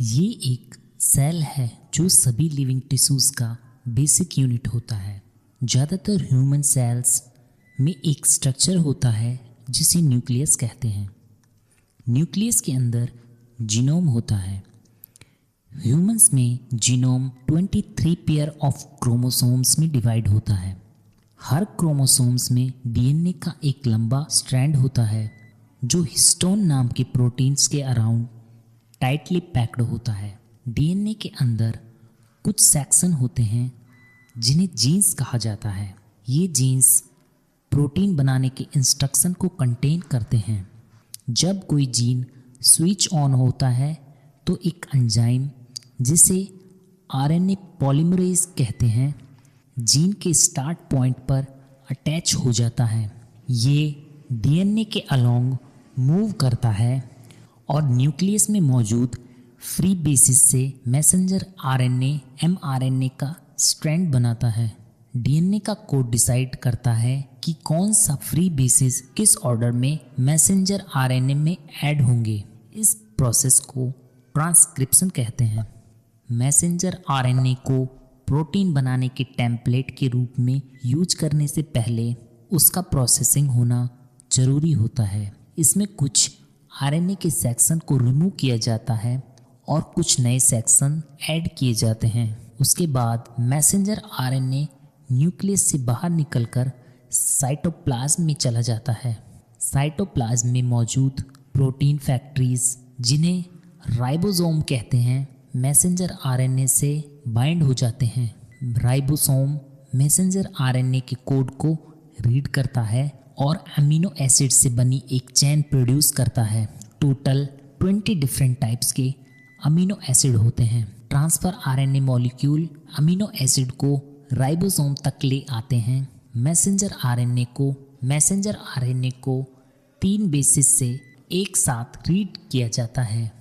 ये एक सेल है जो सभी लिविंग टिश्यूज़ का बेसिक यूनिट होता है। ज़्यादातर ह्यूमन सेल्स में एक स्ट्रक्चर होता है जिसे न्यूक्लियस कहते हैं। न्यूक्लियस के अंदर जीनोम होता है। ह्यूमंस में जीनोम 23 पेयर ऑफ क्रोमोसोम्स में डिवाइड होता है। हर क्रोमोसोम्स में डीएनए का एक लंबा स्ट्रैंड होता है जो हिस्टोन नाम के प्रोटीन्स के अराउंड टाइटली पैक्ड होता है। डीएनए के अंदर कुछ सेक्शन होते हैं जिन्हें जीन्स कहा जाता है। ये जीन्स प्रोटीन बनाने के इंस्ट्रक्शन को कंटेन करते हैं। जब कोई जीन स्विच ऑन होता है तो एक एंजाइम जिसे आरएनए पॉलीमरेज कहते हैं जीन के स्टार्ट पॉइंट पर अटैच हो जाता है। ये डीएनए के अलोंग मूव करता है और न्यूक्लियस में मौजूद फ्री बेसिस से मैसेंजर आरएनए एमआरएनए का स्ट्रैंड बनाता है। डीएनए का कोड डिसाइड करता है कि कौन सा फ्री बेसिस किस ऑर्डर में मैसेंजर आरएनए में ऐड होंगे। इस प्रोसेस को ट्रांसक्रिप्शन कहते हैं। मैसेंजर आरएनए को प्रोटीन बनाने के टेम्पलेट के रूप में यूज करने से पहले उसका प्रोसेसिंग होना जरूरी होता है। इसमें कुछ आरएनए के सेक्शन को रिमूव किया जाता है और कुछ नए सेक्शन ऐड किए जाते हैं। उसके बाद मैसेंजर आरएनए न्यूक्लियस से बाहर निकलकर साइटोप्लाज्म में चला जाता है। साइटोप्लाज्म में मौजूद प्रोटीन फैक्ट्रीज जिन्हें राइबोसोम कहते हैं मैसेंजर आरएनए से बाइंड हो जाते हैं। राइबोसोम मैसेंजर आरएनए के कोड को रीड करता है और अमीनो एसिड से बनी एक चेन प्रोड्यूस करता है। टोटल 20 डिफरेंट टाइप्स के अमीनो एसिड होते हैं। Transfer RNA molecule amino acid को राइबोसोम तक ले आते हैं। मैसेंजर आरएनए को 3 बेसिस से एक साथ रीड किया जाता है।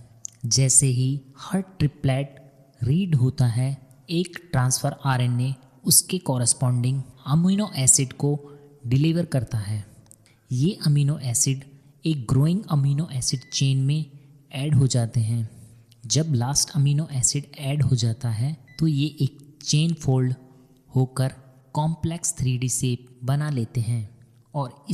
जैसे ही हर ट्रिपलेट रीड होता है एक ट्रांसफर आरएनए उसके कॉरस्पॉन्डिंग अमीनो एसिड को डिलीवर करता है। ये अमीनो एसिड एक ग्रोइंग अमीनो एसिड चेन में ऐड हो जाते हैं। जब लास्ट अमीनो एसिड ऐड हो जाता है तो ये एक चेन फोल्ड होकर कॉम्प्लेक्स 3D शेप बना लेते हैं और